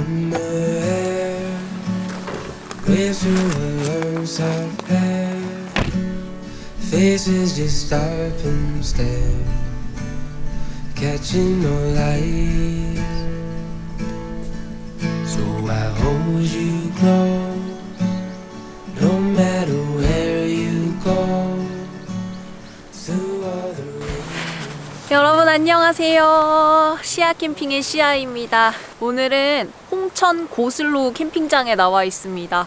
on the air. Waves through alarms of hair. Faces just stop and stare, catching no light. So I hold you close, no matter where you go. Through all the rain. 여러분 안녕하세요. 시아 캠핑의 시아입니다. 오늘은 홍천 고슬로 캠핑장에 나와 있습니다.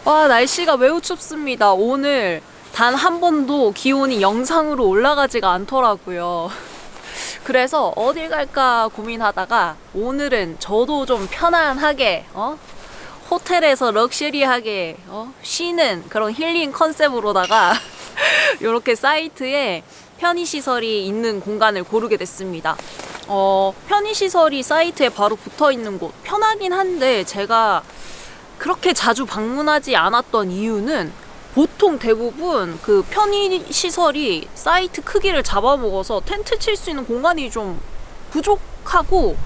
와, 날씨가 매우 춥습니다. 오늘 단 한 번도 기온이 영상으로 올라가지가 않더라고요. 그래서 어딜 갈까 고민하다가 오늘은 저도 좀 편안하게 호텔에서 럭셔리하게 쉬는 그런 힐링 컨셉으로다가 이렇게 사이트에 편의시설이 있는 공간을 고르게 됐습니다. 편의시설이 사이트에 바로 붙어 있는 곳 편하긴 한데 제가 그렇게 자주 방문하지 않았던 이유는 보통 대부분 그 편의시설이 사이트 크기를 잡아먹어서 텐트 칠 수 있는 공간이 좀 부족하고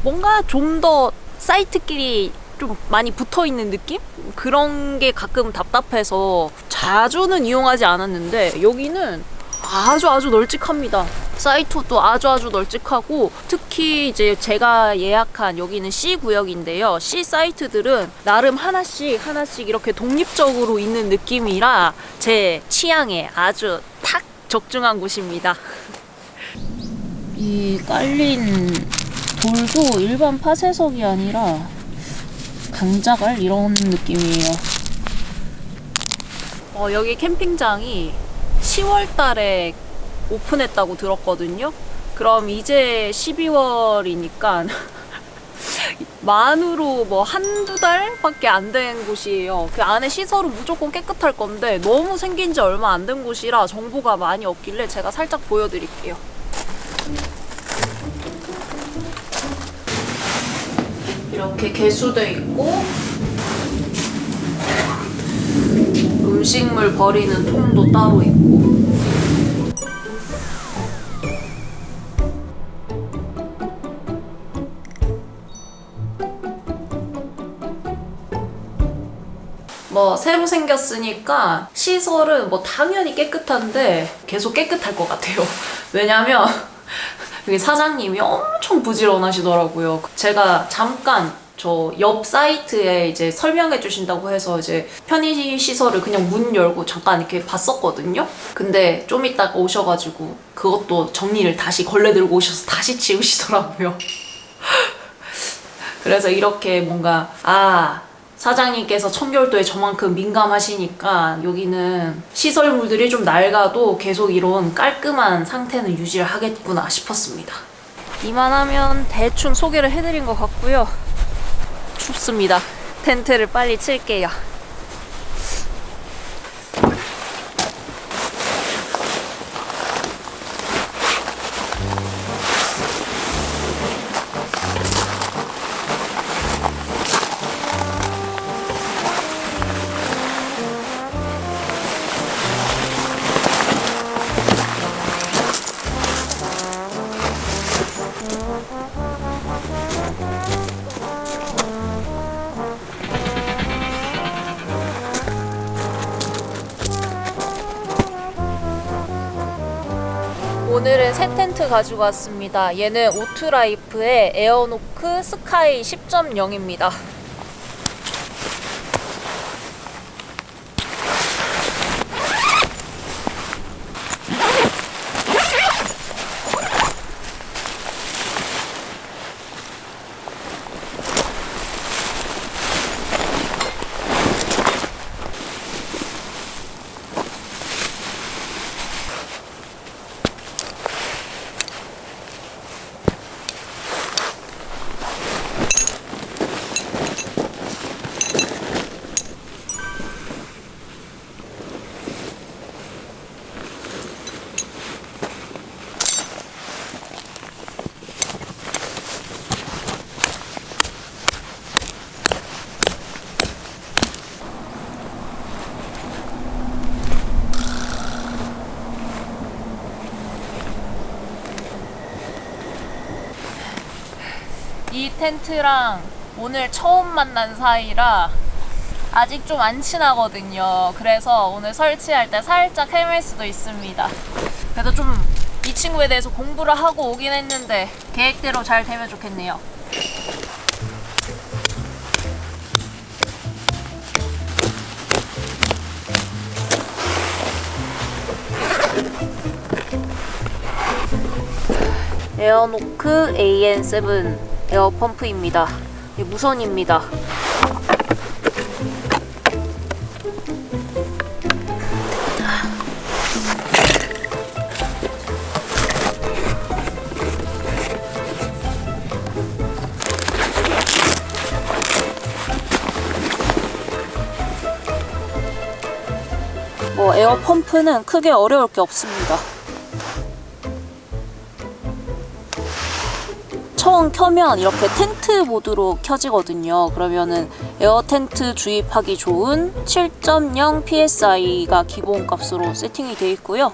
뭔가 좀 더 사이트끼리 좀 많이 붙어 있는 느낌? 그런 게 가끔 답답해서 자주는 이용하지 않았는데 여기는 아주 널찍합니다. 사이트도 아주 널찍하고 특히 이제 제가 예약한 여기는 C 구역인데요. C 사이트들은 나름 하나씩 이렇게 독립적으로 있는 느낌이라 제 취향에 아주 탁 적중한 곳입니다. 이 깔린 돌도 일반 파쇄석이 아니라 강자갈 이런 느낌이에요. 여기 캠핑장이 10월 달에 오픈했다고 들었거든요. 그럼 이제 12월이니까 만으로 뭐 한두 달밖에 안 된 곳이에요. 그 안에 시설은 무조건 깨끗할 건데 너무 생긴 지 얼마 안 된 곳이라 정보가 많이 없길래 제가 살짝 보여드릴게요. 이렇게 개수돼 있고 음식물 버리는 통도 따로 있고 뭐 새로 생겼으니까 시설은 뭐 당연히 깨끗한데 계속 깨끗할 것 같아요. 왜냐면 여기 사장님이 엄청 부지런하시더라고요. 제가 잠깐 저 옆 사이트에 이제 설명해 주신다고 해서 이제 편의 시설을 그냥 문 열고 잠깐 이렇게 봤었거든요. 근데 좀 이따가 오셔가지고 그것도 정리를 다시 걸레 들고 오셔서 다시 치우시더라고요. 그래서 이렇게 뭔가 사장님께서 청결도에 저만큼 민감하시니까 여기는 시설물들이 좀 낡아도 계속 이런 깔끔한 상태는 유지를 하겠구나 싶었습니다. 이만하면 대충 소개를 해드린 것 같고요. 춥습니다. 텐트를 빨리 칠게요. 오늘은 새 텐트 가지고 왔습니다. 얘는 오투라이프의 에어노크 스카이 10.0입니다. 이 텐트랑 오늘 처음 만난 사이라 아직 좀 안 친하거든요. 그래서 오늘 설치할 때 살짝 헤맬 수도 있습니다. 그래도 좀 이 친구에 대해서 공부를 하고 오긴 했는데 계획대로 잘 되면 좋겠네요. 에어노크 AN7 에어펌프입니다. 무선입니다. 뭐 에어펌프는 크게 어려울 게 없습니다. 처음 켜면 이렇게 텐트 모드로 켜지거든요. 그러면은 에어 텐트 주입하기 좋은 7.0 PSI가 기본 값으로 세팅이 되어 있고요.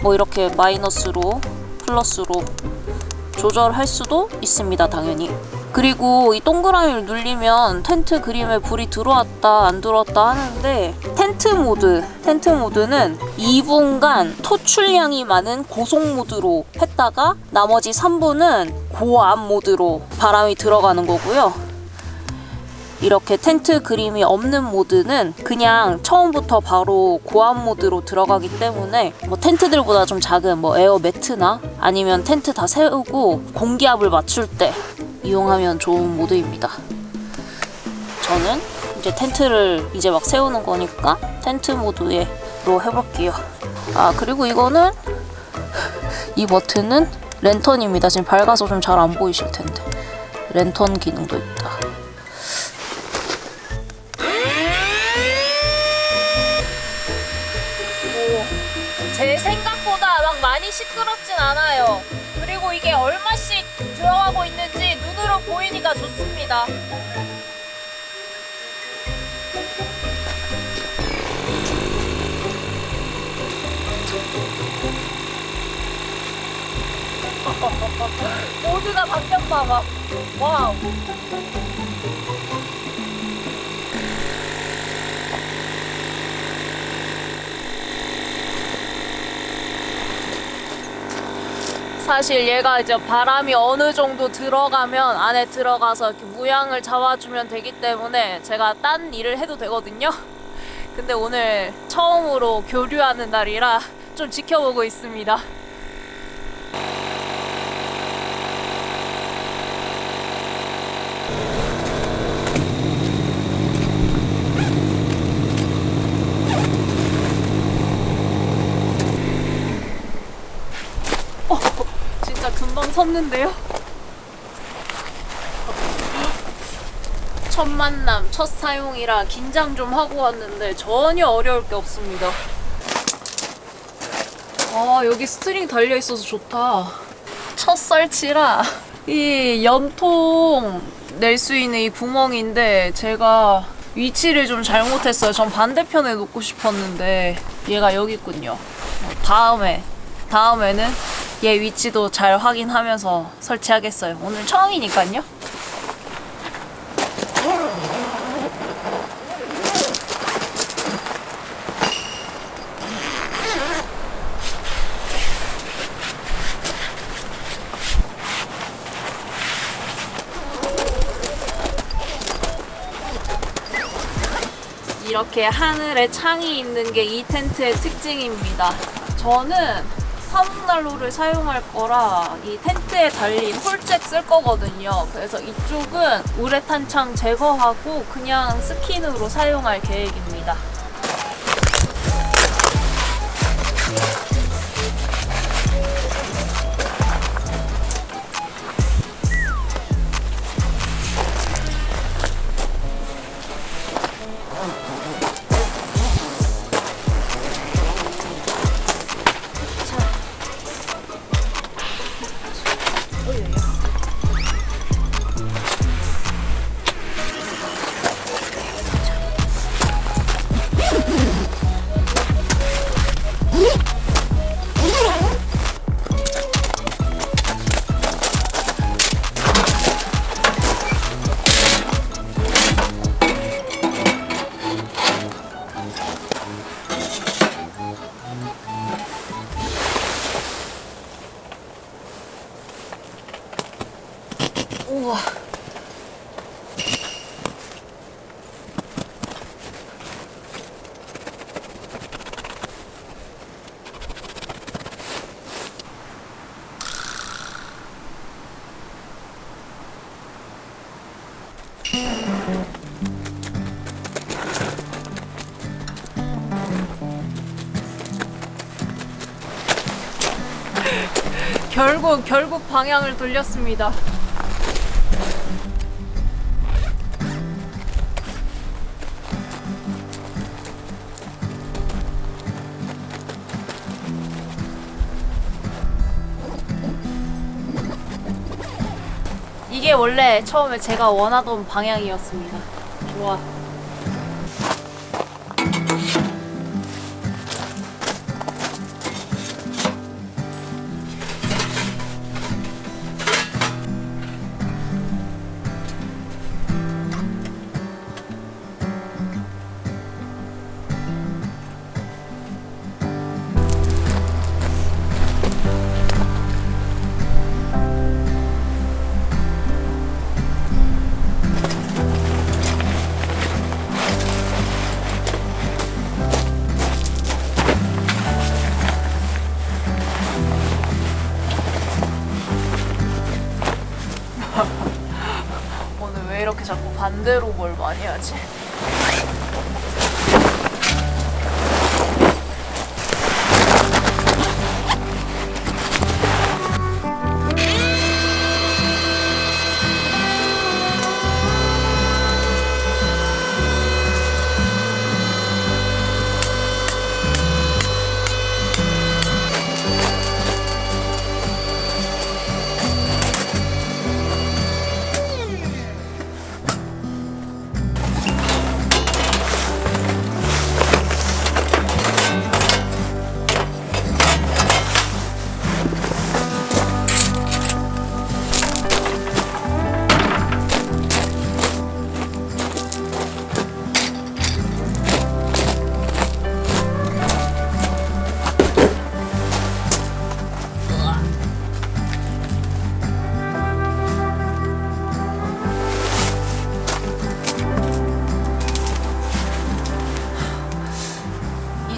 뭐 이렇게 마이너스로 플러스로 조절할 수도 있습니다, 당연히. 그리고 이 동그라미를 누르면 텐트 그림에 불이 들어왔다 안 들어왔다 하는데 텐트 모드는 2분간 토출량이 많은 고속 모드로 했다가 나머지 3분은 고압 모드로 바람이 들어가는 거고요. 이렇게 텐트 그림이 없는 모드는 그냥 처음부터 바로 고압 모드로 들어가기 때문에 뭐 텐트들보다 좀 작은 뭐 에어 매트나 아니면 텐트 다 세우고 공기압을 맞출 때 이용하면 좋은 모드입니다. 저는 이제 텐트를 이제 막 세우는 거니까 텐트 모드로 해볼게요. 아, 그리고 이거는 이 버튼은 랜턴입니다. 지금 밝아서 좀 잘 안 보이실 텐데 랜턴 기능도 있다. 제 생각보다 막 많이 시끄럽진 않아요. 그리고 이게 얼마씩 들어가고 있는지 눈으로 보이니까 좋습니다. 모두가 바뀌었나봐. 와우. 사실 얘가 이제 바람이 어느 정도 들어가면 안에 들어가서 이렇게 무양을 잡아주면 되기 때문에 제가 딴 일을 해도 되거든요. 근데 오늘 처음으로 교류하는 날이라 좀 지켜보고 있습니다. 진짜 금방 섰는데요? 첫 만남, 첫 사용이라 긴장 좀 하고 왔는데 전혀 어려울 게 없습니다. 아, 여기 스트링 달려있어서 좋다. 첫 설치라 이 연통 낼 수 있는 이 구멍인데 제가 위치를 좀 잘못했어요. 전 반대편에 놓고 싶었는데 얘가 여기 있군요. 다음에는 얘 위치도 잘 확인하면서 설치하겠어요. 오늘 처음이니까요. 이렇게 하늘에 창이 있는 게 이 텐트의 특징입니다. 저는 사목난로를 사용할 거라 이 텐트에 달린 홀잭 쓸 거거든요. 그래서 이쪽은 우레탄 창 제거하고 그냥 스킨으로 사용할 계획입니다. 우와. 결국 방향을 돌렸습니다. 이게 원래 처음에 제가 원하던 방향이었습니다. 좋아. 오늘 왜 이렇게 자꾸 반대로 뭘 많이 하지?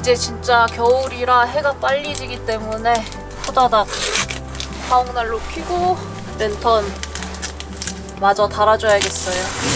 이제 진짜 겨울이라 해가 빨리 지기 때문에 후다닥 화옥난로 켜고 랜턴 마저 달아줘야겠어요.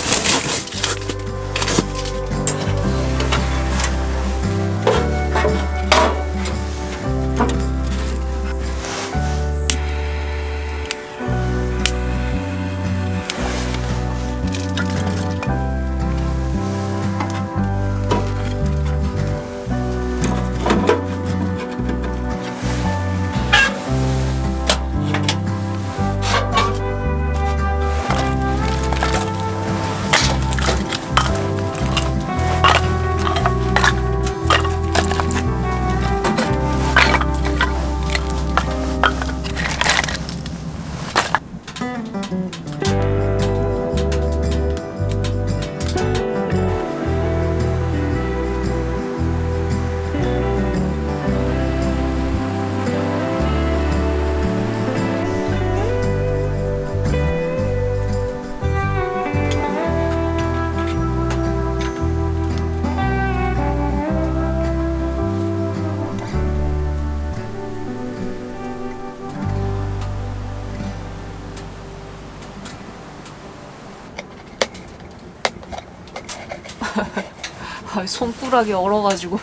손가락이 얼어가지고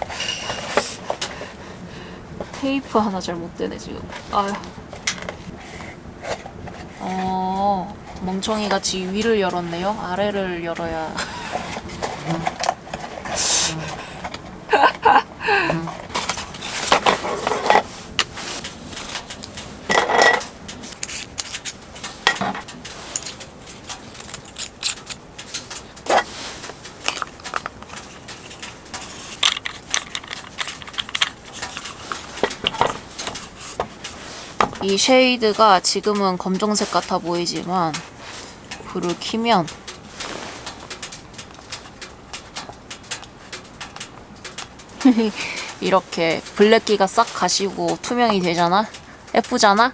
테이프 하나 잘못 되네 지금. 아휴. 멍청이 같이 위를 열었네요. 아래를 열어야. 이 쉐이드가 지금은 검정색 같아 보이지만 불을 켜면 이렇게 블랙기가 싹 가시고 투명이 되잖아? 예쁘잖아?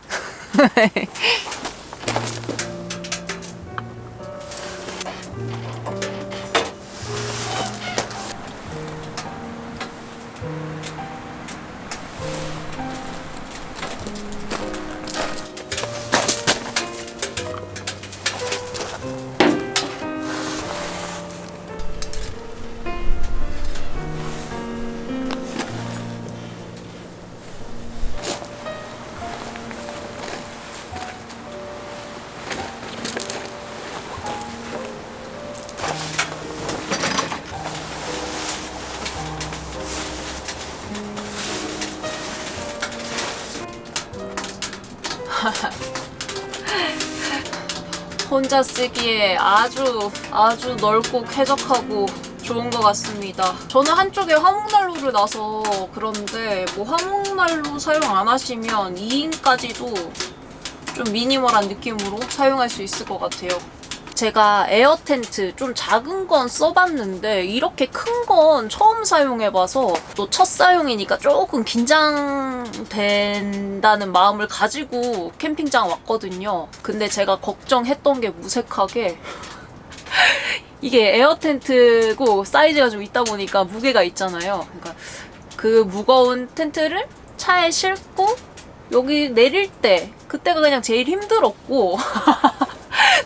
혼자 쓰기에 아주 넓고 쾌적하고 좋은 것 같습니다. 저는 한쪽에 화목난로를 놔서 그런데 뭐 화목난로 사용 안 하시면 2인까지도 좀 미니멀한 느낌으로 사용할 수 있을 것 같아요. 제가 에어 텐트 좀 작은 건 써봤는데 이렇게 큰 건 처음 사용해봐서 또 첫 사용이니까 조금 긴장된다는 마음을 가지고 캠핑장 왔거든요. 근데 제가 걱정했던 게 무색하게 이게 에어 텐트고 사이즈가 좀 있다 보니까 무게가 있잖아요. 그러니까 그 무거운 텐트를 차에 싣고 여기 내릴 때 그때가 그냥 제일 힘들었고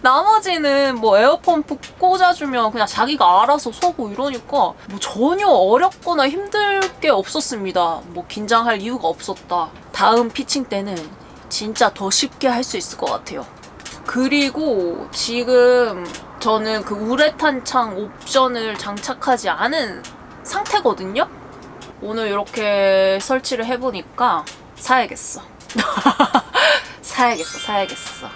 나머지는 뭐 에어펌프 꽂아주면 그냥 자기가 알아서 서고 이러니까 뭐 전혀 어렵거나 힘들 게 없었습니다. 뭐 긴장할 이유가 없었다. 다음 피칭 때는 진짜 더 쉽게 할 수 있을 것 같아요. 그리고 지금 저는 그 우레탄 창 옵션을 장착하지 않은 상태거든요. 오늘 이렇게 설치를 해보니까 사야겠어. 사야겠어.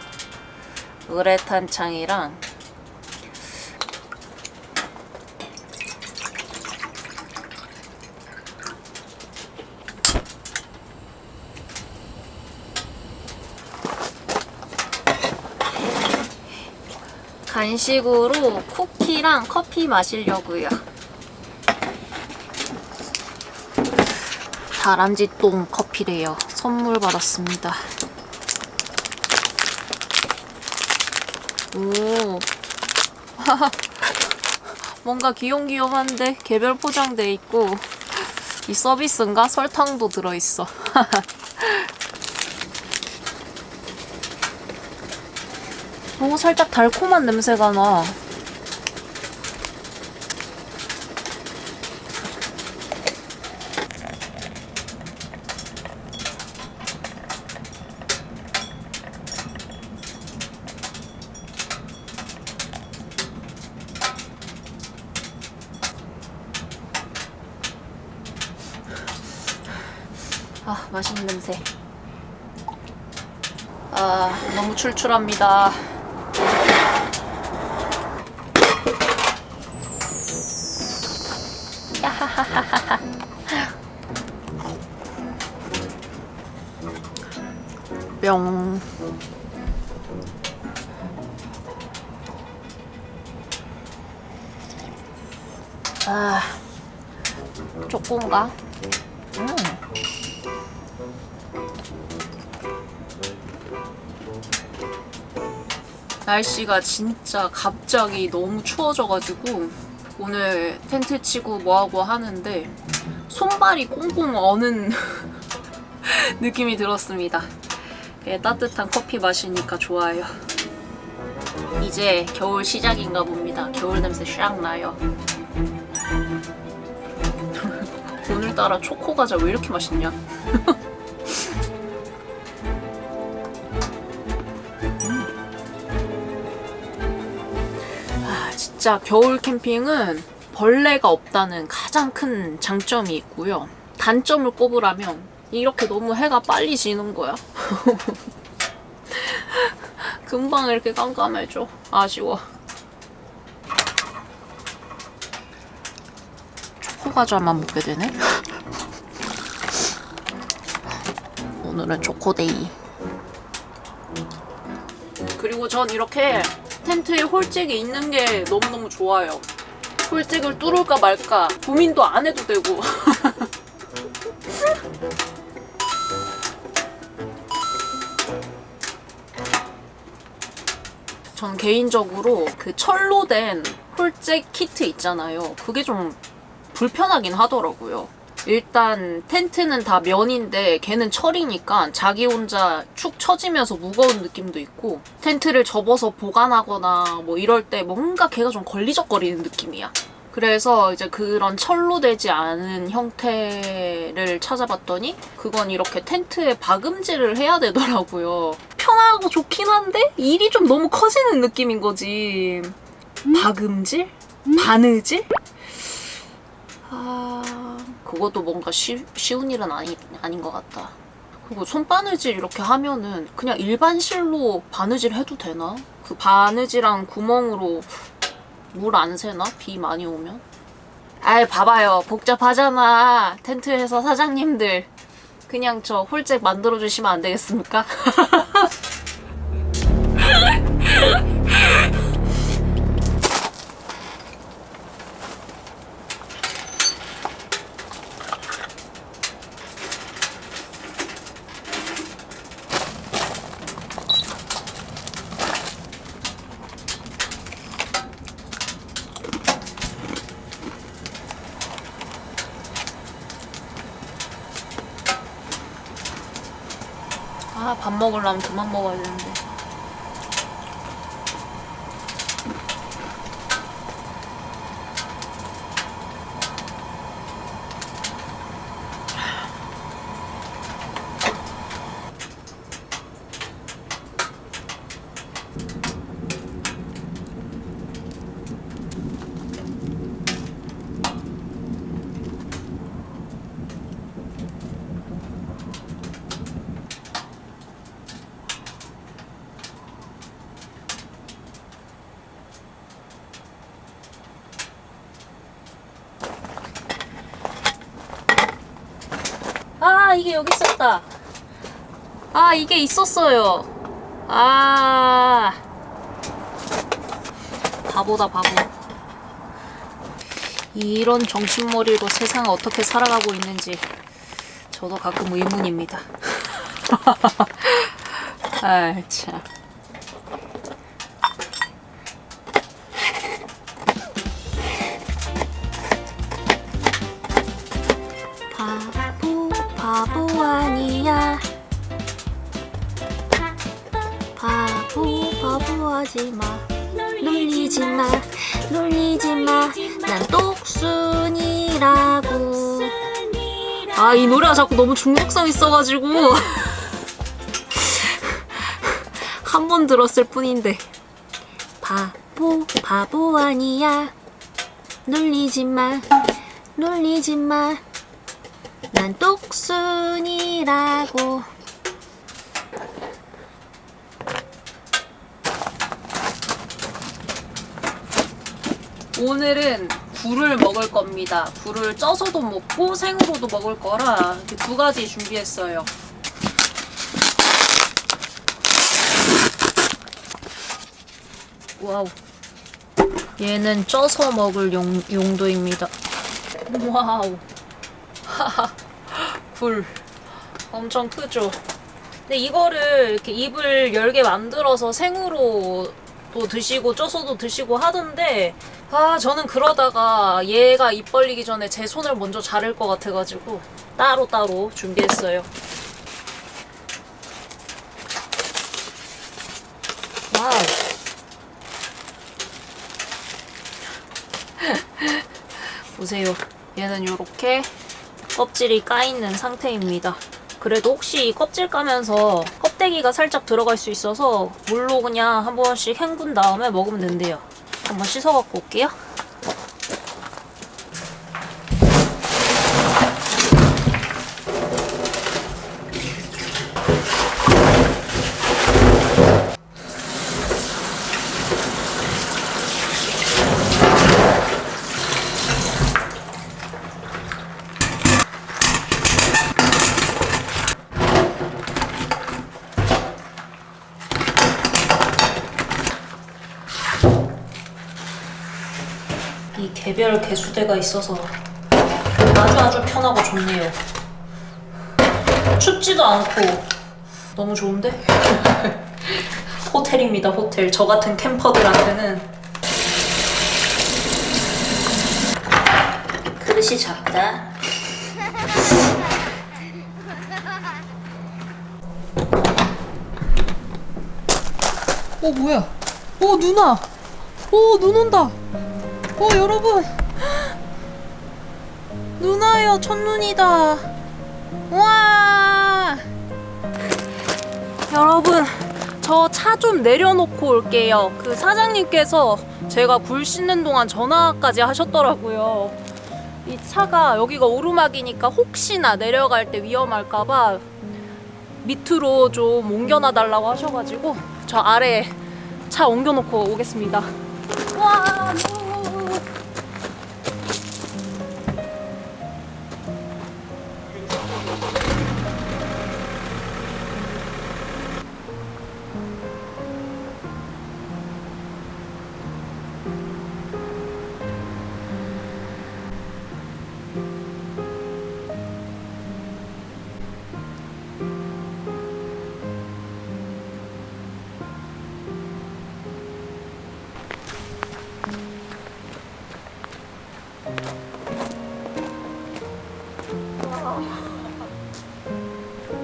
우레탄 창이랑 간식으로 쿠키랑 커피 마시려고요. 다람쥐똥 커피래요. 선물 받았습니다. 오, 뭔가 귀염귀염한데 개별 포장돼 있고 이 서비스인가? 설탕도 들어있어. 오, 살짝 달콤한 냄새가 나. 아, 맛있는 냄새. 아, 너무 출출합니다. 야하하하하. 뿅. 아, 조금가? 날씨가 진짜 갑자기 너무 추워져가지고 오늘 텐트 치고 뭐하고 하는데 손발이 꽁꽁 어는 느낌이 들었습니다. 따뜻한 커피 마시니까 좋아요. 이제 겨울 시작인가 봅니다. 겨울 냄새 샥 나요. 오늘따라 초코과자 왜 이렇게 맛있냐? 진짜 겨울 캠핑은 벌레가 없다는 가장 큰 장점이 있고요. 단점을 꼽으라면 이렇게 너무 해가 빨리 지는 거야. 금방 이렇게 깜깜해져. 아쉬워. 초코과자만 먹게 되네. 오늘은 초코데이. 그리고 전 이렇게 텐트에 홀잭이 있는 게 너무너무 좋아요. 홀잭을 뚫을까 말까 고민도 안 해도 되고. 전 개인적으로 그 철로 된 홀잭 키트 있잖아요. 그게 좀 불편하긴 하더라고요. 일단 텐트는 다 면인데 걔는 철이니까 자기 혼자 축 처지면서 무거운 느낌도 있고 텐트를 접어서 보관하거나 뭐 이럴 때 뭔가 걔가 좀 걸리적거리는 느낌이야. 그래서 이제 그런 철로 되지 않은 형태를 찾아봤더니 그건 이렇게 텐트에 박음질을 해야 되더라고요. 편하고 좋긴 한데 일이 좀 너무 커지는 느낌인 거지. 박음질? 바느질? 그것도 뭔가 쉬운 일은 아닌 것 같다. 그리고 손바느질 이렇게 하면은 그냥 일반 실로 바느질 해도 되나? 그 바느질한 구멍으로 물 안 새나? 비 많이 오면? 아이 봐봐요, 복잡하잖아. 텐트에서 사장님들 그냥 저 홀잭 만들어주시면 안 되겠습니까? 아, 밥 먹으려면 그만 먹어야 되는데. 아, 이게 여기 있었다. 아, 이게 있었어요. 아, 바보다, 바보. 이런 정신머리로 세상을 어떻게 살아가고 있는지 저도 가끔 의문입니다. 아, 참. 바보 아니야. 바보하지마. 놀리지마. 난 똑순이라고. 아, 이 노래가 자꾸 너무 중독성 있어가지고 한 번 들었을 뿐인데. 바보 아니야. 놀리지마. 난 똑순이라고. 오늘은 굴을 먹을 겁니다. 굴을 쪄서도 먹고 생으로도 먹을 거라 이렇게 두 가지 준비했어요. 와우. 얘는 쪄서 먹을 용도입니다. 와우. 굴 엄청 크죠? 근데 이거를 이렇게 입을 열게 만들어서 생으로도 드시고 쪄서도 드시고 하던데, 아, 저는 그러다가 얘가 입 벌리기 전에 제 손을 먼저 자를 것 같아가지고 따로 준비했어요. 와우. 보세요. 얘는 요렇게 껍질이 까있는 상태입니다. 그래도 혹시 이 껍질 까면서 껍데기가 살짝 들어갈 수 있어서 물로 그냥 한 번씩 헹군 다음에 먹으면 된대요. 한번 씻어갖고 올게요. 이 개별 개수대가 있어서 아주 편하고 좋네요. 춥지도 않고 너무 좋은데? 호텔입니다, 호텔. 저 같은 캠퍼들한테는. 그릇이 작다. 뭐야? 누나! 눈 온다! 여러분! 누나예요, 첫눈이다. 와! 여러분, 저 차 좀 내려놓고 올게요. 그 사장님께서 제가 굴 씻는 동안 전화까지 하셨더라고요. 이 차가 여기가 오르막이니까 혹시나 내려갈 때 위험할까봐 밑으로 좀 옮겨놔 달라고 하셔가지고 저 아래에 차 옮겨놓고 오겠습니다. 와,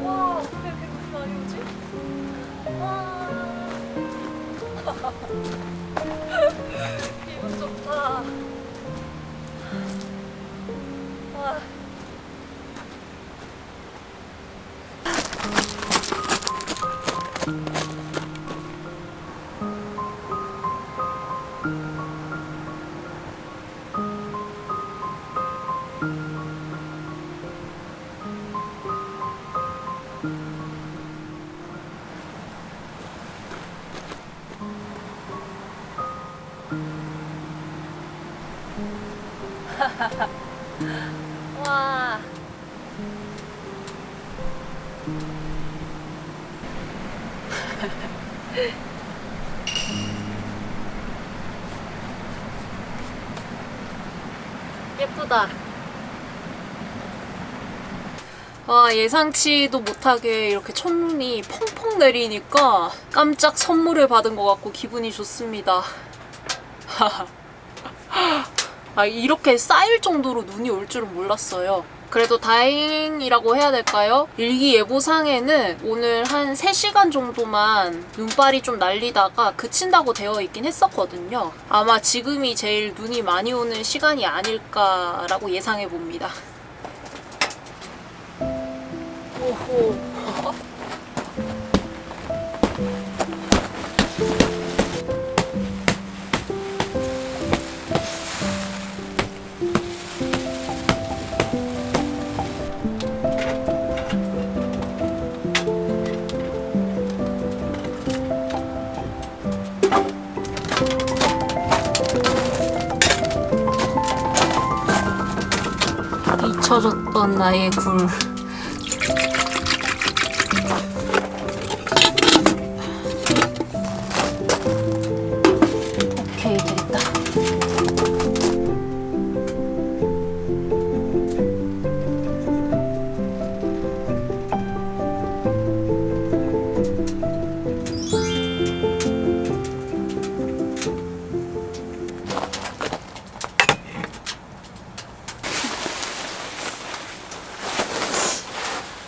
와, 어떻게 이렇게 눈이 많이 오지? 와. 기분 좋다. 와. 와. 예쁘다. 와, 예상치도 못하게 이렇게 첫눈이 펑펑 내리니까 깜짝 선물을 받은 것 같고 기분이 좋습니다. 아, 이렇게 쌓일 정도로 눈이 올 줄은 몰랐어요. 그래도 다행이라고 해야 될까요? 일기예보상에는 오늘 한 3시간 정도만 눈발이 좀 날리다가 그친다고 되어 있긴 했었거든요. 아마 지금이 제일 눈이 많이 오는 시간이 아닐까라고 예상해 봅니다. 오호. 잊혀졌던 나의 굴. 오케이, 됐다.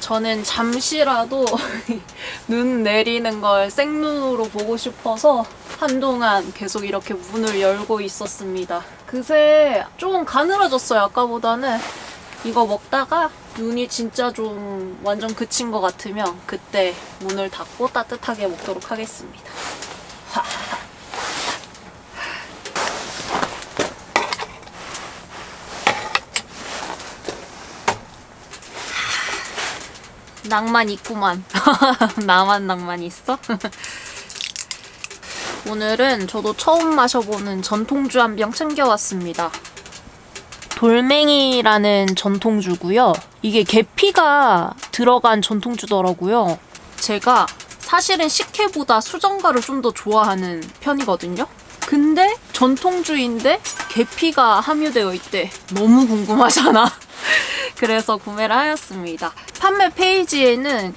저는 잠시라도 눈 내리는 걸 생눈으로 보고 싶어서 한동안 계속 이렇게 문을 열고 있었습니다. 그새 좀 가늘어졌어요, 아까보다는. 이거 먹다가 눈이 진짜 좀 완전 그친 것 같으면 그때 문을 닫고 따뜻하게 먹도록 하겠습니다. 낭만 있구만. 나만 낭만 있어? 오늘은 저도 처음 마셔보는 전통주 한 병 챙겨왔습니다. 돌멩이라는 전통주고요. 이게 계피가 들어간 전통주더라고요. 제가 사실은 식혜보다 수정과를 좀 더 좋아하는 편이거든요. 근데 전통주인데 계피가 함유되어 있대. 너무 궁금하잖아. 그래서 구매를 하였습니다. 판매 페이지에는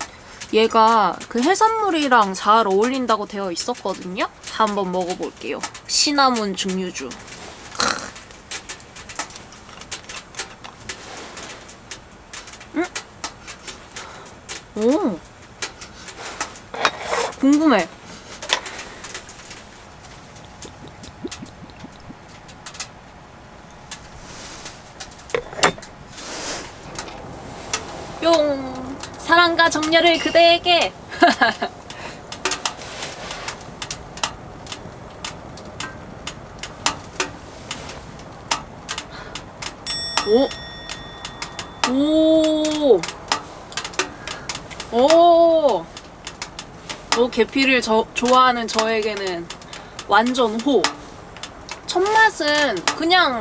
얘가 그 해산물이랑 잘 어울린다고 되어 있었거든요. 한번 먹어볼게요. 시나몬 증류주. 오, 궁금해. 뿅! 사랑과 정열을 그대에게! 오! 오! 오! 계피를 좋아하는 저에게는 완전 호. 첫 맛은 그냥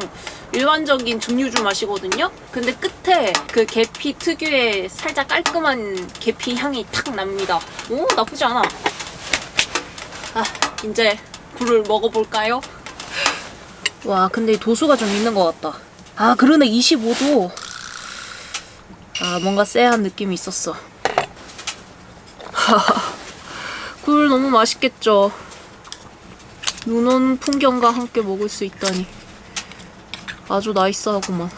일반적인 증류주 맛이거든요. 근데 끝에 그 계피 특유의 살짝 깔끔한 계피 향이 탁 납니다. 오, 나쁘지 않아. 아, 이제 굴을 먹어볼까요? 와, 근데 도수가 좀 있는 것 같다. 아, 그러네. 25도. 아, 뭔가 쎄한 느낌이 있었어. 굴 너무 맛있겠죠? 눈 오는 풍경과 함께 먹을 수 있다니 아주 나이스하구만.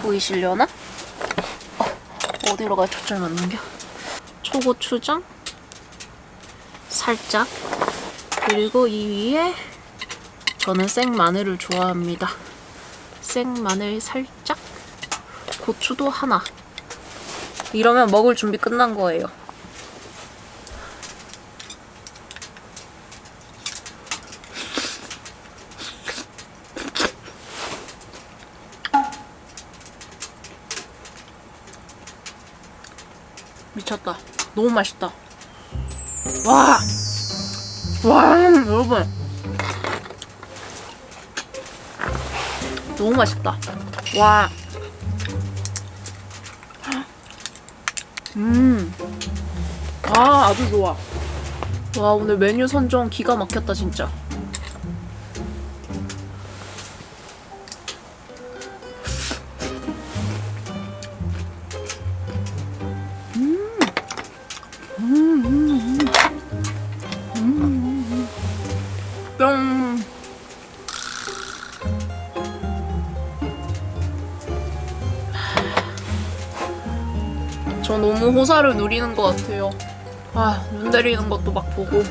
보이시려나? 어디로 가야 초점이 맞는겨? 초고추장 살짝, 그리고 이 위에 저는 생마늘을 좋아합니다. 생마늘 살짝, 고추도 하나. 이러면 먹을 준비 끝난 거예요. 미쳤다. 너무 맛있다. 와! 와, 여러분. 너무 맛있다. 와. 아, 아주 좋아. 와, 오늘 메뉴 선정 기가 막혔다, 진짜. 뿅. 저 너무 호사를 누리는 것 같아요. 아, 눈 내리는 것도 막 보고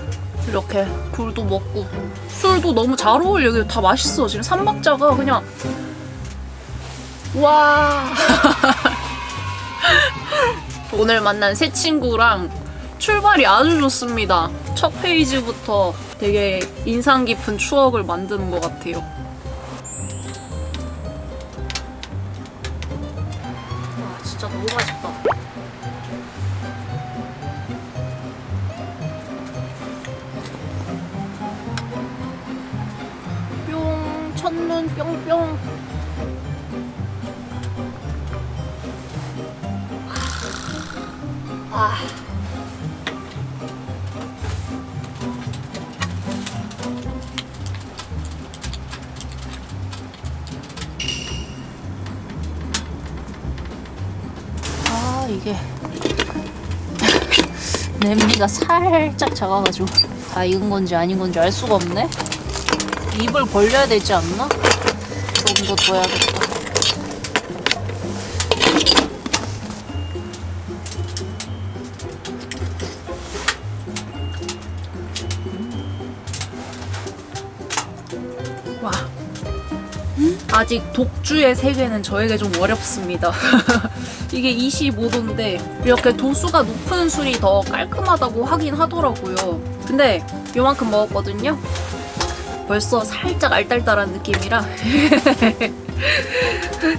이렇게 굴도 먹고 술도 너무 잘 어울려. 다 맛있어. 지금 삼박자가 그냥 와. 오늘 만난 새 친구랑 출발이 아주 좋습니다. 첫 페이지부터 되게 인상 깊은 추억을 만드는 것 같아요. 와, 진짜 너무 맛있다. 뿅, 첫눈 뿅뿅. 아. 이게 냄비가 살짝 작아가지고 다 익은 건지 아닌 건지 알 수가 없네. 입을 벌려야 되지 않나? 좀 더 둬야겠다. 와. 아직 독주의 세계는 저에게 좀 어렵습니다. 이게 25도인데 이렇게 도수가 높은 술이 더 깔끔하다고 하긴 하더라고요. 근데 요만큼 먹었거든요. 벌써 살짝 알딸딸한 느낌이라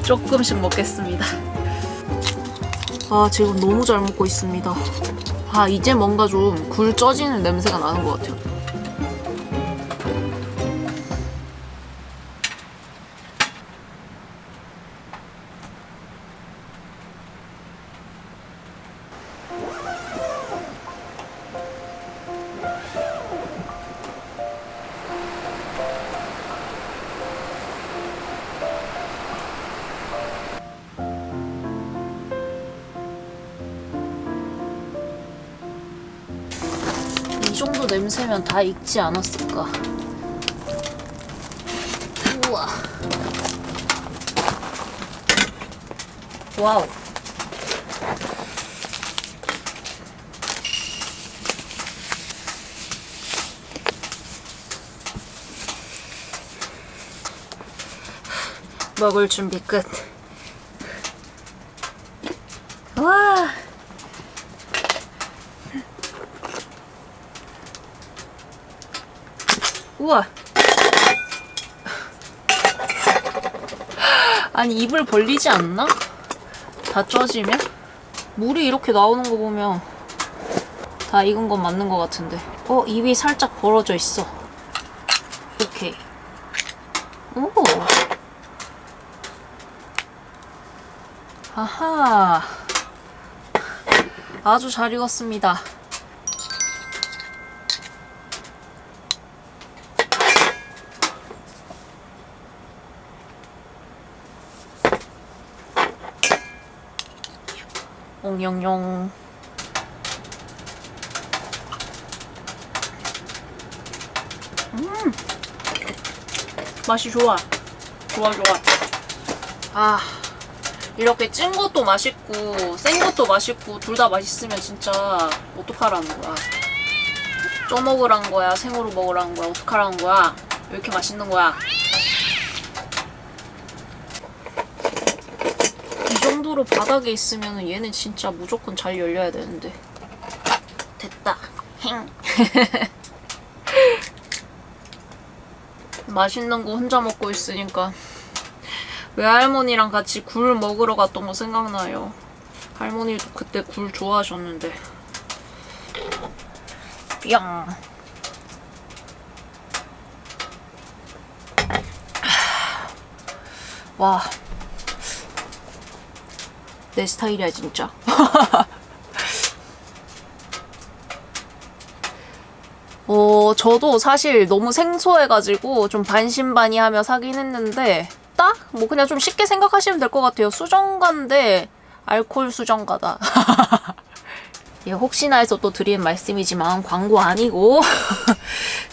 조금씩 먹겠습니다. 아, 지금 너무 잘 먹고 있습니다. 아, 이제 뭔가 좀 굴 쪄지는 냄새가 나는 것 같아요. 이 정도 냄새면 다 익지 않았을까? 우와. 와우. 먹을 준비 끝. 와. 우와. 아니, 입을 벌리지 않나? 다 쪄지면? 물이 이렇게 나오는 거 보면 다 익은 건 맞는 것 같은데. 입이 살짝 벌어져 있어. 오케이. 오. 아하. 아주 잘 익었습니다. 옹룡룡. 맛이 좋아. 좋아. 아, 이렇게 찐 것도 맛있고 센 것도 맛있고 둘 다 맛있으면 진짜 어떡하라는 거야. 쪄 먹으란 거야, 생으로 먹으란 거야, 어떡하라는 거야. 왜 이렇게 맛있는 거야. 이 정도로 바닥에 있으면 얘는 진짜 무조건 잘 열려야 되는데. 됐다. 행. 맛있는 거 혼자 먹고 있으니까 외할머니랑 같이 굴 먹으러 갔던 거 생각나요. 할머니도 그때 굴 좋아하셨는데. 뿅. 와, 내 스타일이야 진짜. 저도 사실 너무 생소해가지고 좀 반신반의하며 사긴 했는데 딱? 뭐 그냥 좀 쉽게 생각하시면 될 것 같아요. 수정과인데 알코올 수정과다. 예, 혹시나 해서 또 드리는 말씀이지만 광고 아니고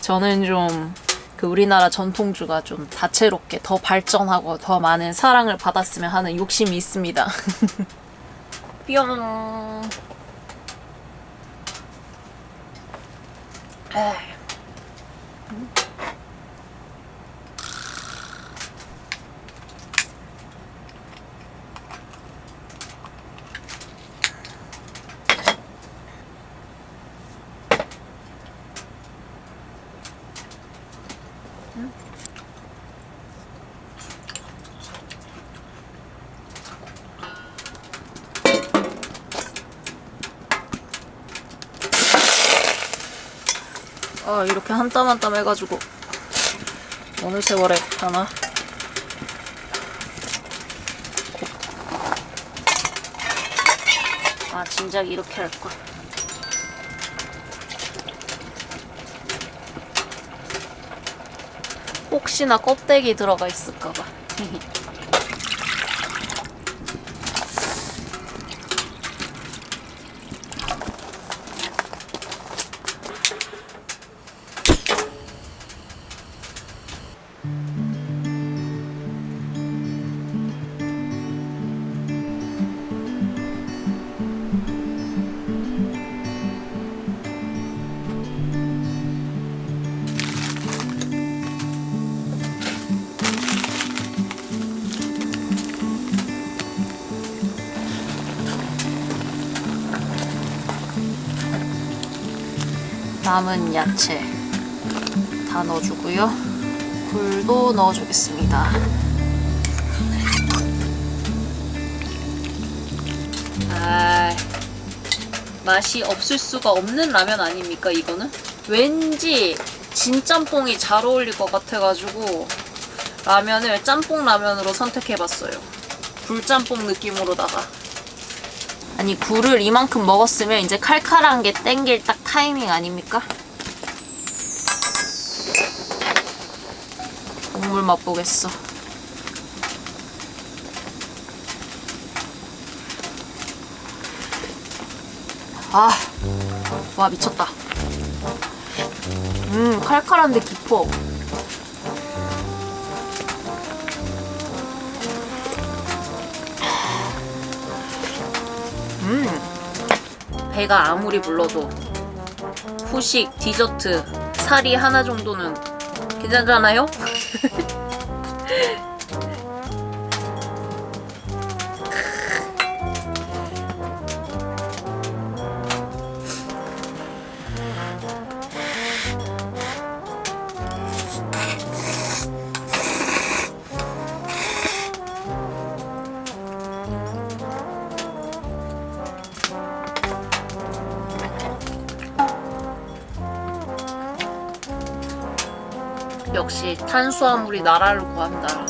저는 좀 그 우리나라 전통주가 좀 다채롭게 더 발전하고 더 많은 사랑을 받았으면 하는 욕심이 있습니다. 뿅. 이렇게 한 땀 한 땀 해가지고 어느 세월에 하나. 진작 이렇게 할걸. 혹시나 껍데기 들어가 있을까봐. 남은 야채 다 넣어주고요. 굴도 넣어주겠습니다. 맛이 없을 수가 없는 라면 아닙니까, 이거는? 왠지 진짬뽕이 잘 어울릴 것 같아가지고 라면을 짬뽕 라면으로 선택해봤어요. 굴짬뽕 느낌으로다가. 아니, 굴을 이만큼 먹었으면 이제 칼칼한 게 땡길 딱 타이밍 아닙니까? 국물 맛보겠어. 와, 미쳤다. 칼칼한데 깊어. 배가 아무리 불러도 후식, 디저트, 사리 하나 정도는 괜찮잖아요? 역시 탄수화물이 나라를 구한다.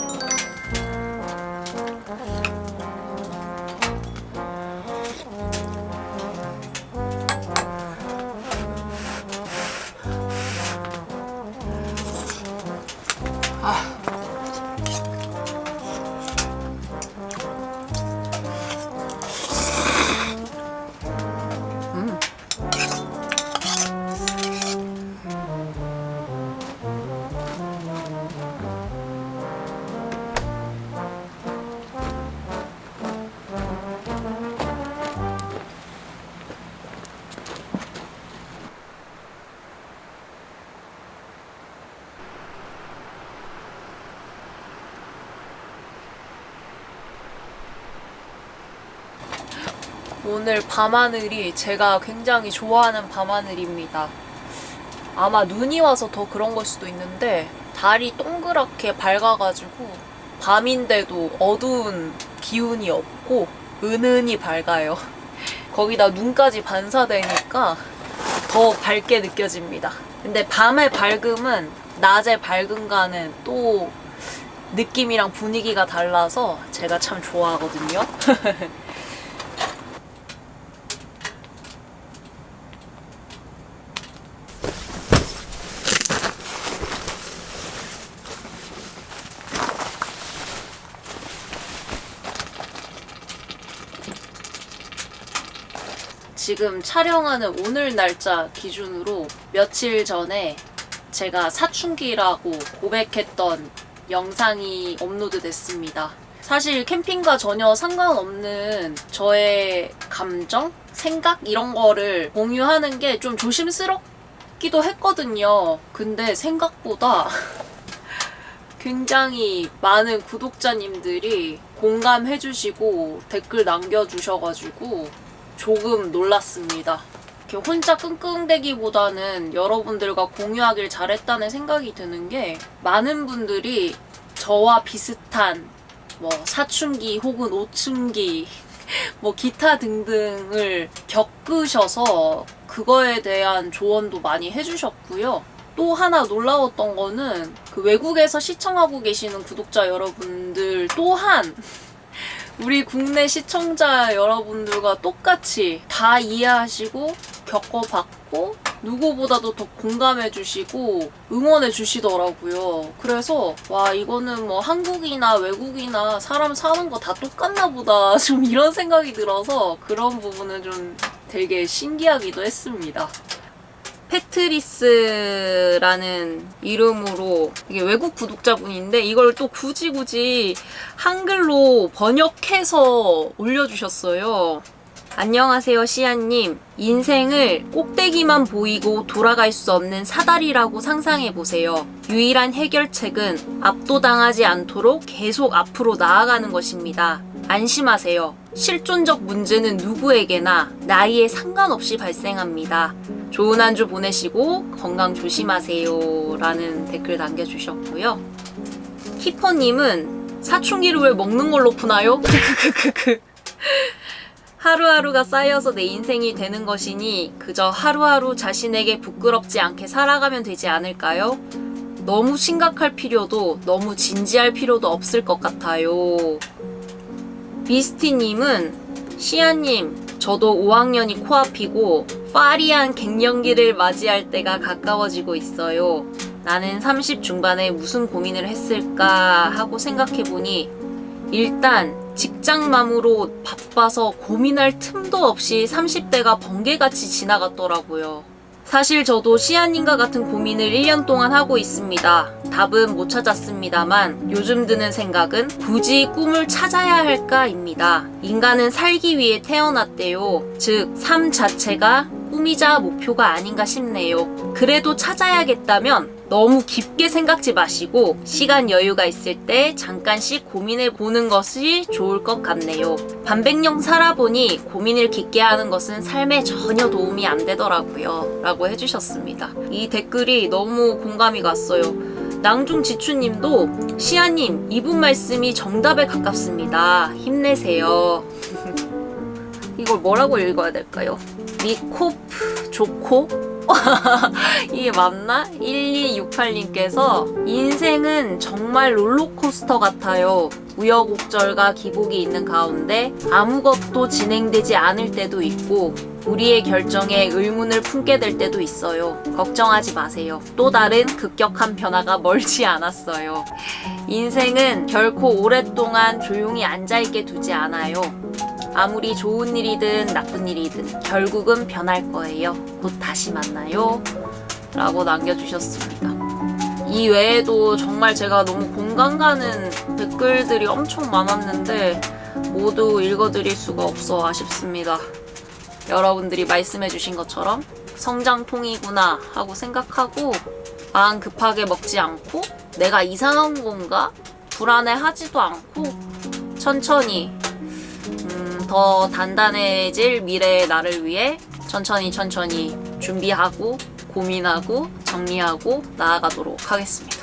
오늘 밤하늘이 제가 굉장히 좋아하는 밤하늘입니다. 아마 눈이 와서 더 그런 걸 수도 있는데 달이 동그랗게 밝아가지고 밤인데도 어두운 기운이 없고 은은히 밝아요. 거기다 눈까지 반사되니까 더 밝게 느껴집니다. 근데 밤의 밝음은 낮의 밝음과는 또 느낌이랑 분위기가 달라서 제가 참 좋아하거든요. 지금 촬영하는 오늘 날짜 기준으로 며칠 전에 제가 사춘기라고 고백했던 영상이 업로드 됐습니다. 사실 캠핑과 전혀 상관없는 저의 감정, 생각 이런 거를 공유하는 게 좀 조심스럽기도 했거든요. 근데 생각보다 굉장히 많은 구독자님들이 공감해주시고 댓글 남겨주셔가지고 조금 놀랐습니다. 이렇게 혼자 끙끙대기보다는 여러분들과 공유하길 잘했다는 생각이 드는 게 많은 분들이 저와 비슷한 뭐 사춘기 혹은 오춘기 뭐 기타 등등을 겪으셔서 그거에 대한 조언도 많이 해주셨고요. 또 하나 놀라웠던 거는 그 외국에서 시청하고 계시는 구독자 여러분들 또한 우리 국내 시청자 여러분들과 똑같이 다 이해하시고 겪어봤고 누구보다도 더 공감해주시고 응원해주시더라고요. 그래서 와 이거는 뭐 한국이나 외국이나 사람 사는 거 다 똑같나 보다 좀 이런 생각이 들어서 그런 부분은 좀 되게 신기하기도 했습니다. 패트리스라는 이름으로 이게 외국 구독자분인데 이걸 또 굳이 한글로 번역해서 올려주셨어요. 안녕하세요 시아님. 인생을 꼭대기만 보이고 돌아갈 수 없는 사다리라고 상상해보세요. 유일한 해결책은 압도당하지 않도록 계속 앞으로 나아가는 것입니다. 안심하세요. 실존적 문제는 누구에게나 나이에 상관없이 발생합니다. 좋은 한 주 보내시고 건강 조심하세요 라는 댓글 남겨주셨고요. 키퍼님은 사춘기를 왜 먹는 걸로 푸나요? 하루하루가 쌓여서 내 인생이 되는 것이니 그저 하루하루 자신에게 부끄럽지 않게 살아가면 되지 않을까요? 너무 심각할 필요도 너무 진지할 필요도 없을 것 같아요. 미스티님은 시아님 저도 5학년이 코앞이고 파리한 갱년기를 맞이할 때가 가까워지고 있어요. 나는 30 중반에 무슨 고민을 했을까 하고 생각해보니 일단 직장맘으로 바빠서 고민할 틈도 없이 30대가 번개같이 지나갔더라고요. 사실 저도 시아님과 같은 고민을 1년 동안 하고 있습니다. 답은 못 찾았습니다만 요즘 드는 생각은 굳이 꿈을 찾아야 할까입니다. 인간은 살기 위해 태어났대요. 즉, 삶 자체가 꿈이자 목표가 아닌가 싶네요. 그래도 찾아야겠다면 너무 깊게 생각지 마시고 시간 여유가 있을 때 잠깐씩 고민해 보는 것이 좋을 것 같네요. 반백년 살아보니 고민을 깊게 하는 것은 삶에 전혀 도움이 안 되더라고요. 라고 해주셨습니다. 이 댓글이 너무 공감이 갔어요. 낭중지추님도 시아님 이분 말씀이 정답에 가깝습니다. 힘내세요. 이걸 뭐라고 읽어야 될까요? 미코프 조코? 이게 맞나? 1268님께서 인생은 정말 롤러코스터 같아요. 우여곡절과 기복이 있는 가운데 아무것도 진행되지 않을 때도 있고 우리의 결정에 의문을 품게 될 때도 있어요. 걱정하지 마세요. 또 다른 급격한 변화가 멀지 않았어요. 인생은 결코 오랫동안 조용히 앉아있게 두지 않아요. 아무리 좋은 일이든 나쁜 일이든 결국은 변할 거예요. 곧 다시 만나요. 라고 남겨주셨습니다. 이 외에도 정말 제가 너무 공감 가는 댓글들이 엄청 많았는데 모두 읽어드릴 수가 없어 아쉽습니다. 여러분들이 말씀해주신 것처럼 성장통이구나 하고 생각하고 마음 급하게 먹지 않고 내가 이상한 건가? 불안해하지도 않고 천천히 더 단단해질 미래의 나를 위해 천천히 준비하고 고민하고 정리하고 나아가도록 하겠습니다.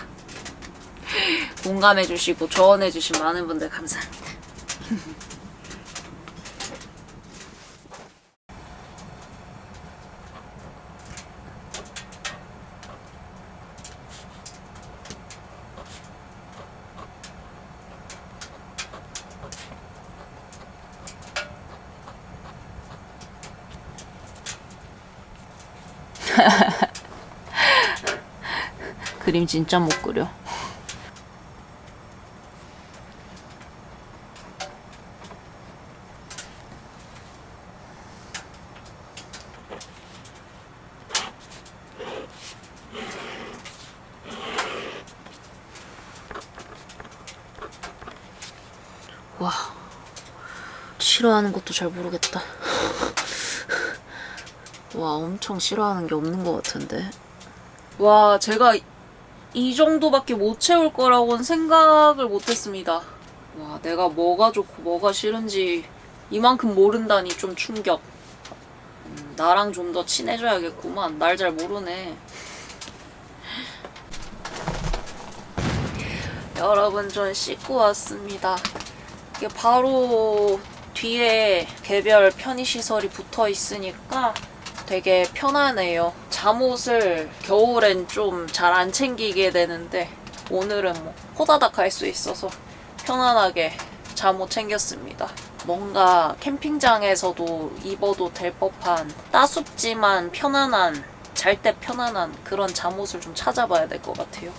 공감해주시고 조언해주신 많은 분들 감사합니다. 그림 진짜 못 그려. 와, 싫어하는 것도 잘 모르겠다. 와, 엄청 싫어하는 게 없는 것 같은데. 와, 제가 이 정도밖에 못 채울 거라고는 생각을 못 했습니다. 와, 내가 뭐가 좋고 뭐가 싫은지 이만큼 모른다니 좀 충격. 나랑 좀 더 친해져야겠구만. 날 잘 모르네. 여러분, 전 씻고 왔습니다. 이게 바로 뒤에 개별 편의시설이 붙어 있으니까 되게 편하네요. 잠옷을 겨울엔 좀 잘 안 챙기게 되는데 오늘은 뭐 호다닥 갈 수 있어서 편안하게 잠옷 챙겼습니다. 뭔가 캠핑장에서도 입어도 될 법한 따숩지만 편안한, 잘 때 편안한 그런 잠옷을 좀 찾아봐야 될 것 같아요.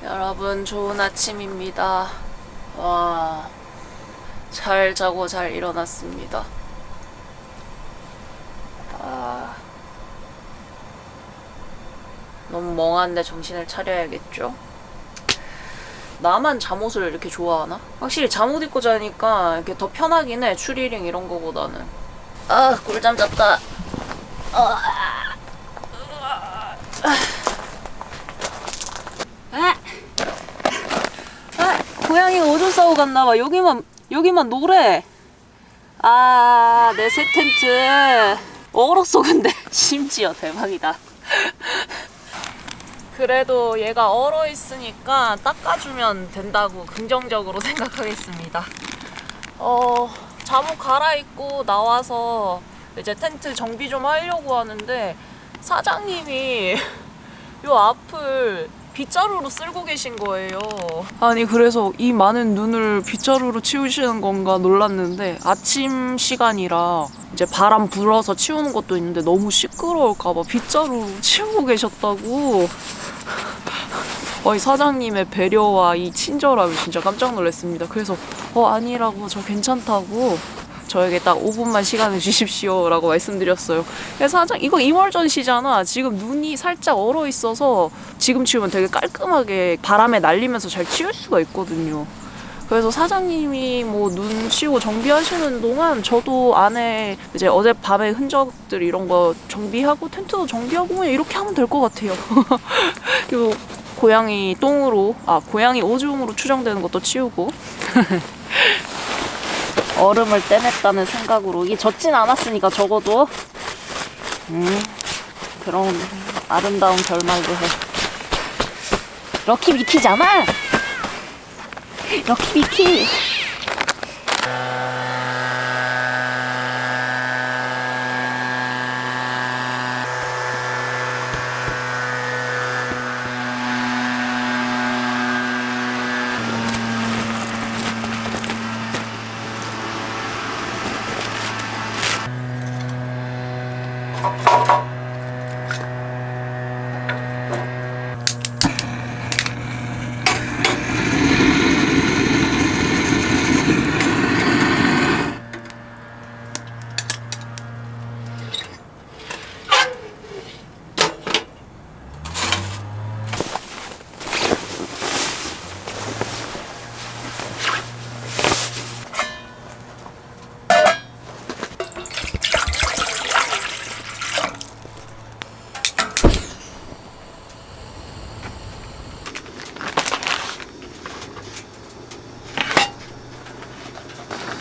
여러분, 좋은 아침입니다. 와, 잘 자고 잘 일어났습니다. 너무 멍한데 정신을 차려야겠죠? 나만 잠옷을 이렇게 좋아하나? 확실히 잠옷 입고 자니까 이렇게 더 편하긴 해. 추리링 이런 거보다는. 아, 꿀잠 잤다. 고양이가 오줌 싸고 갔나봐. 여기만 노래. 아, 내 새 텐트. 얼었어, 근데. 심지어 대박이다. 그래도 얘가 얼어 있으니까 닦아주면 된다고 긍정적으로 생각하겠습니다. 잠옷 갈아입고 나와서 이제 텐트 정비 좀 하려고 하는데 사장님이 요 앞을 빗자루로 쓸고 계신 거예요. 아니 그래서 이 많은 눈을 빗자루로 치우시는 건가 놀랐는데 아침 시간이라 이제 바람 불어서 치우는 것도 있는데 너무 시끄러울까 봐 빗자루로 치우고 계셨다고. 이 사장님의 배려와 이 친절함이 진짜 깜짝 놀랐습니다. 그래서 아니라고 저 괜찮다고 저에게 딱 5분만 시간을 주십시오 라고 말씀드렸어요. 그래서 이거 2월 전시잖아. 지금 눈이 살짝 얼어 있어서 지금 치우면 되게 깔끔하게 바람에 날리면서 잘 치울 수가 있거든요. 그래서 사장님이 뭐 눈 치우고 정비하시는 동안 저도 안에 이제 어젯밤에 흔적들 이런 거 정비하고 텐트도 정비하고 그냥 이렇게 하면 될 것 같아요. 그리고 고양이 똥으로 고양이 오줌으로 추정되는 것도 치우고 얼음을 떼냈다는 생각으로 이게 젖진 않았으니까 적어도 그런 아름다운 결말도 해. 럭키 미키잖아. 럭키 미키.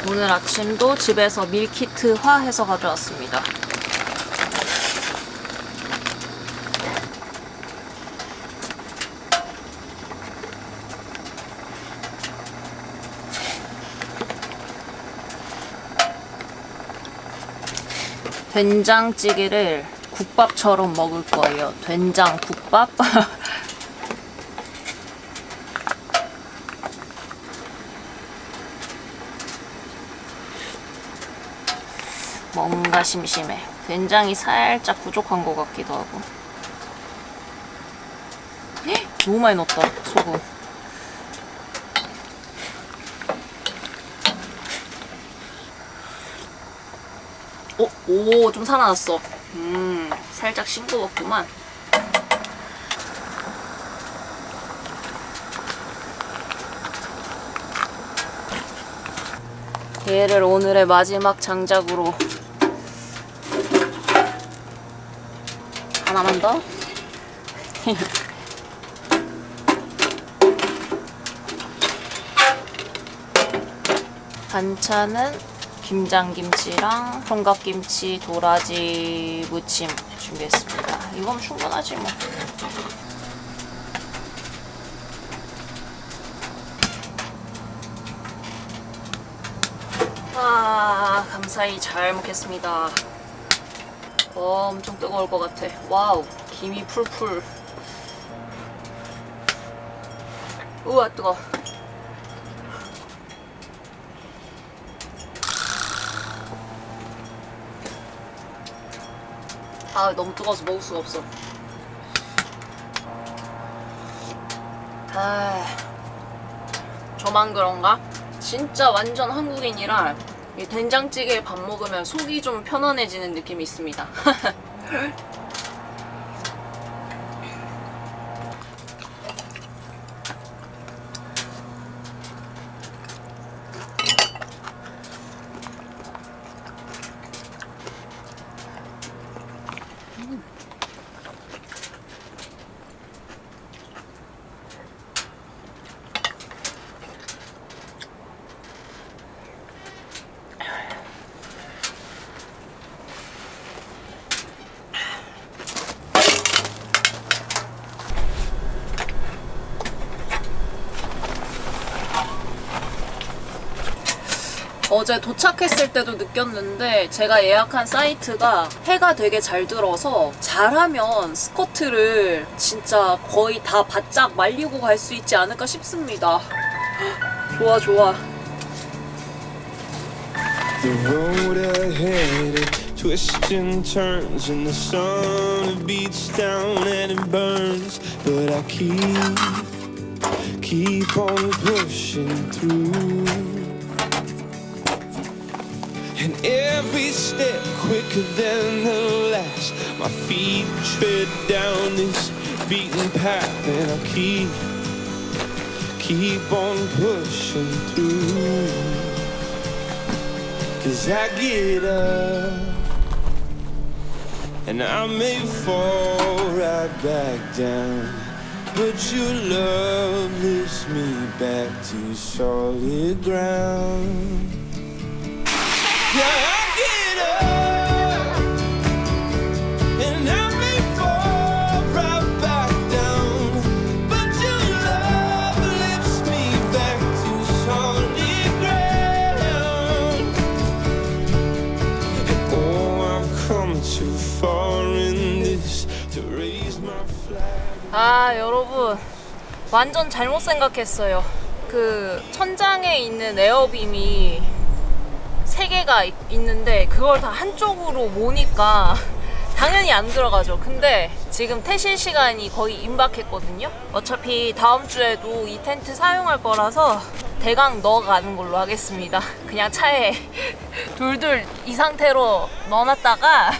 오늘 아침도 집에서 밀키트화 해서 가져왔습니다. 된장찌개를 국밥처럼 먹을 거예요. 된장 국밥. 뭔가 심심해. 된장이 살짝 부족한 것 같기도 하고. 너무 많이 넣었다, 소금. 오, 좀 살아났어. 살짝 싱거웠구만. 얘를 오늘의 마지막 장작으로 하나만 더. 반찬은 김장김치랑 총각김치, 도라지 무침 준비했습니다. 이건 충분하지 뭐. 감사히 잘 먹겠습니다. 엄청 뜨거울 것 같아. 와우, 김이 풀풀. 우와, 뜨거워. 너무 뜨거워서 먹을 수가 없어. 저만 그런가? 진짜 완전 한국인이라 이 된장찌개에 밥 먹으면 속이 좀 편안해지는 느낌이 있습니다. 어제 도착했을 때도 느꼈는데 제가 예약한 사이트가 해가 되게 잘 들어서 잘하면 스커트를 진짜 거의 다 바짝 말리고 갈 수 있지 않을까 싶습니다. 좋아 좋아. The road ahead, it twists and turns, and the sun it beats down and it burns. But I keep on pushing through. And every step quicker than the last. My feet tread down this beaten path, and I keep on pushing through. 'Cause I get up and I may fall right back down, but your love lifts me back to solid ground. Yeah, I get up and I may fall right back down, but your love lifts me back to solid ground. Oh, I've come too far in this to raise my flag. 아 여러분 완전 잘못 생각했어요. 그 천장에 있는 에어빔이 3개가 있는데 그걸 다 한쪽으로 모니까 당연히 안 들어가죠. 근데 지금 퇴실 시간이 거의 임박했거든요. 어차피 다음 주에도 이 텐트 사용할 거라서 대강 넣어가는 걸로 하겠습니다. 그냥 차에 둘둘 이 상태로 넣어놨다가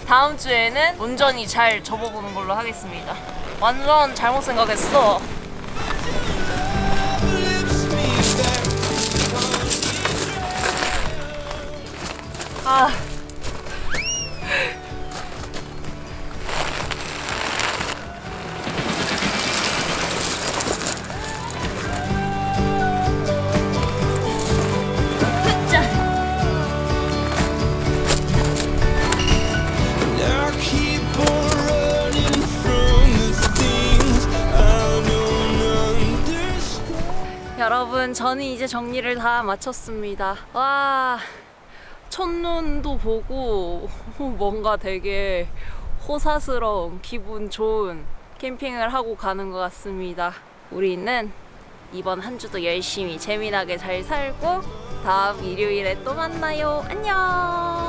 다음 주에는 온전히 잘 접어보는 걸로 하겠습니다. 완전 잘못 생각했어. 아. I keep on running from the things I don't understand. 여러분, 저는 이제 정리를 다 마쳤습니다. 와, 첫눈도 보고 뭔가 되게 호사스러운 기분 좋은 캠핑을 하고 가는 것 같습니다. 우리는 이번 한 주도 열심히 재미나게 잘 살고 다음 일요일에 또 만나요. 안녕.